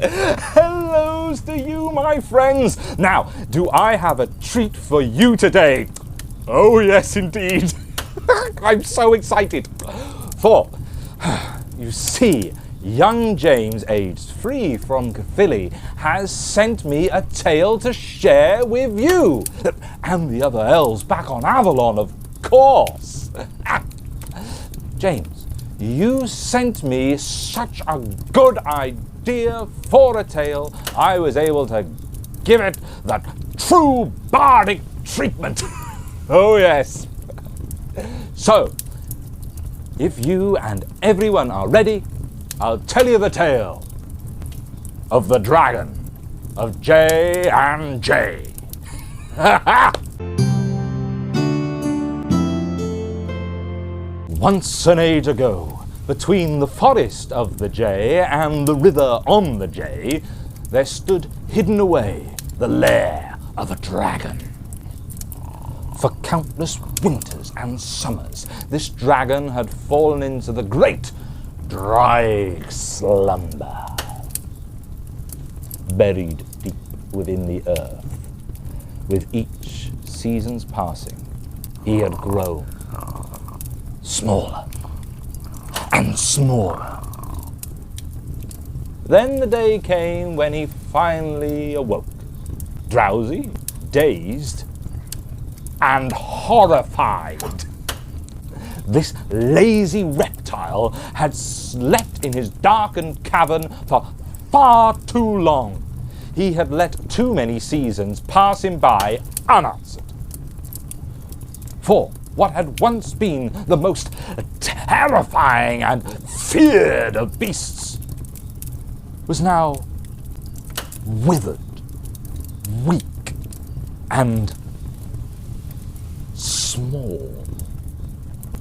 Hellos to you, my friends. Now, do I have a treat for you today? Oh, yes, indeed. I'm so excited. For, you see, young James, aged free from Caerphilly, has sent me a tale to share with you. And the other elves back on Avalon, of course. James, you sent me such a good idea for a tale, I was able to give it the true bardic treatment. Oh yes. So, if you and everyone are ready, I'll tell you the tale of the dragon of J and J. Once an age ago, between the forest of the J and the river on the J, there stood hidden away the lair of a dragon. For countless winters and summers, this dragon had fallen into the great dry slumber. Buried deep within the earth, with each season's passing, he had grown smaller and smaller. Then the day came when he finally awoke, drowsy, dazed, and horrified. This lazy reptile had slept in his darkened cavern for far too long. He had let too many seasons pass him by unanswered. For what had once been the most terrifying and feared of beasts was now withered, weak, and small.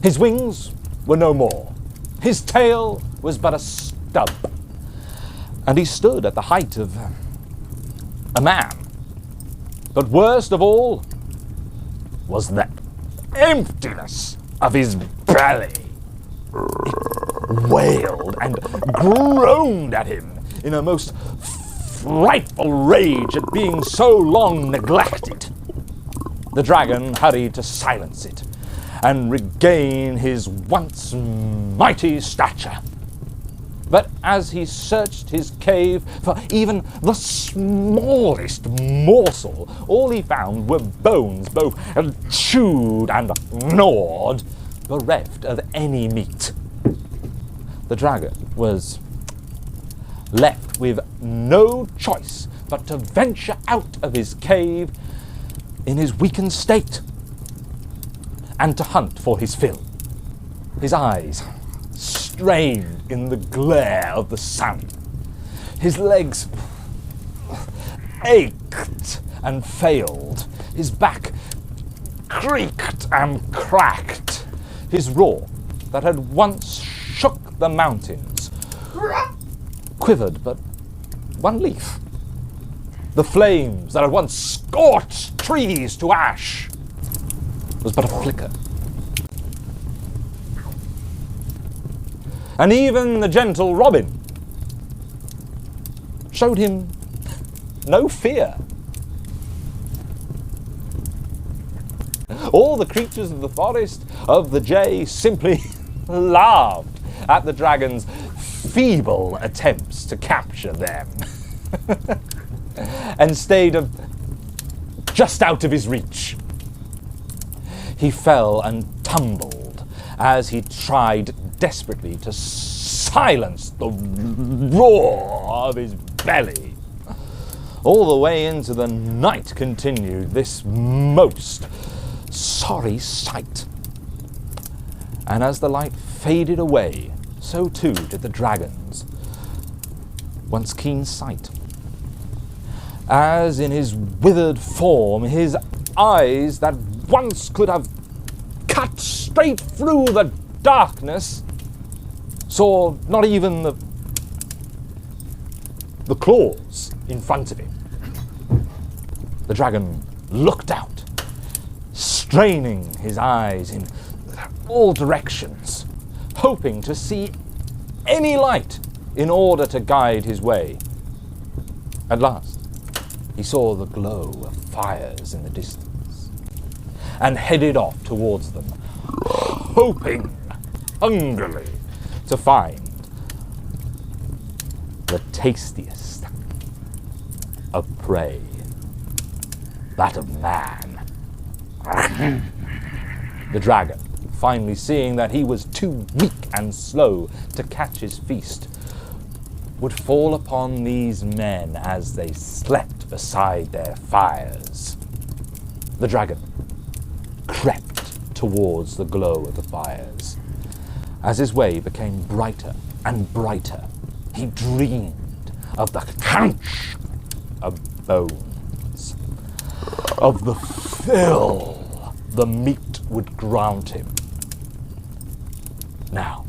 His wings were no more. His tail was but a stub. And he stood at the height of a man. But worst of all was the emptiness of his belly. It wailed and groaned at him in a most frightful rage at being so long neglected. The dragon hurried to silence it and regain his once mighty stature. But as he searched his cave for even the smallest morsel, all he found were bones both chewed and gnawed, bereft of any meat. The dragon was left with no choice but to venture out of his cave in his weakened state and to hunt for his fill. His eyes strained in the glare of the sun. His legs ached and failed. His back creaked and cracked. His roar that had once shook the mountains quivered but one leaf. The flames that had once scorched trees to ash was but a flicker. And even the gentle robin showed him no fear. All the creatures of the forest of the J simply laughed at the dragon's feeble attempts to capture them and stayed just out of his reach. He fell and tumbled as he tried desperately to silence the roar of his belly. All the way into the night continued this most sorry sight. And as the light faded away, so too did the dragon's once keen sight. As in his withered form, his eyes that once could have cut straight through the darkness saw not even the claws in front of him. The dragon looked out, straining his eyes in all directions, hoping to see any light in order to guide his way. At last, he saw the glow of fires in the distance and headed off towards them, hoping hungrily to find the tastiest of prey, that of man. The dragon, finally seeing that he was too weak and slow to catch his feast, would fall upon these men as they slept beside their fires. The dragon crept towards the glow of the fires. As his way became brighter and brighter, he dreamed of the crunch of bones, of the fill the meat would grant him. Now,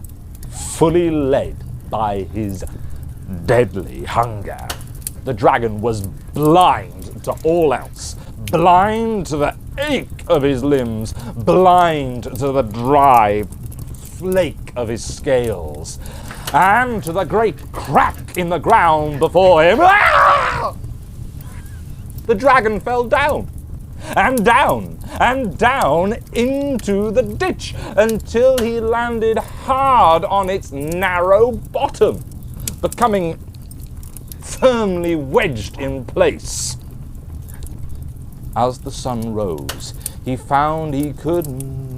fully led by his deadly hunger, the dragon was blind to all else, blind to the ache of his limbs, blind to the dry flake of his scales, and to the great crack in the ground before him. Ah! The dragon fell down, and down, and down into the ditch until he landed hard on its narrow bottom, becoming firmly wedged in place. As the sun rose, he found he could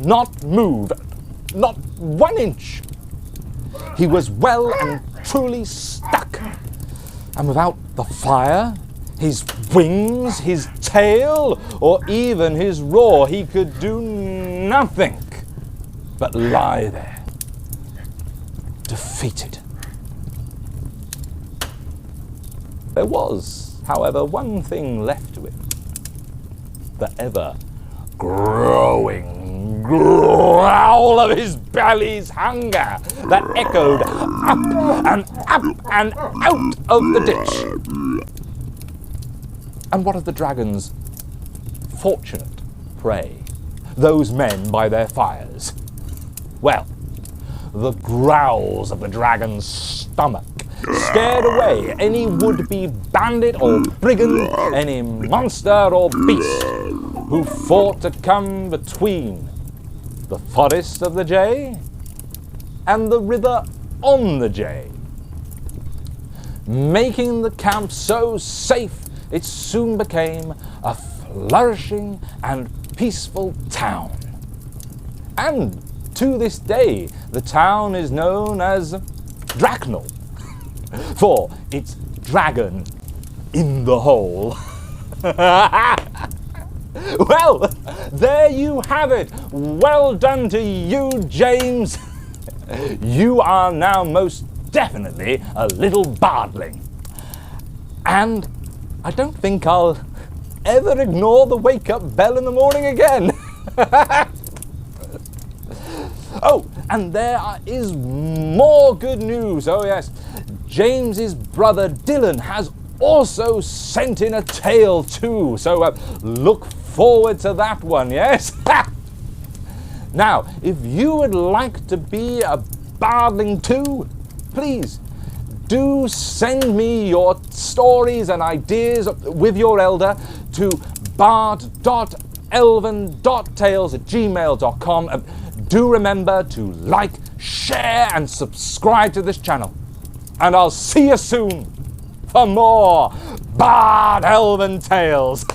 not move, not 1 inch. He was well and truly stuck, and without the fire, his wings, his tail, or even his roar, he could do nothing but lie there, defeated. There was, however, one thing left to him: the ever-growing growl of his belly's hunger that echoed up and out of the ditch. And what of the dragon's fortunate prey, those men by their fires? Well, the growls of the dragon's stomach scared away any would-be bandit or brigand, any monster or beast who fought to come between the forest of the Jay and the river on the Jay, making the camp so safe it soon became a flourishing and peaceful town. And to this day, the town is known as Dracknel, for its dragon in the hole. Well, there you have it. Well done to you, James. You are now most definitely a little bardling. And I don't think I'll ever ignore the wake-up bell in the morning again. Oh, and there is more good news. Oh, yes. James's brother Dylan has also sent in a tale too. So look forward to that one, yes? Now, if you would like to be a bardling too, please do send me your stories and ideas with your elder to bard.elven.tales@gmail.com. Do remember to like, share, and subscribe to this channel. And I'll see you soon for more Bard Elven Tales.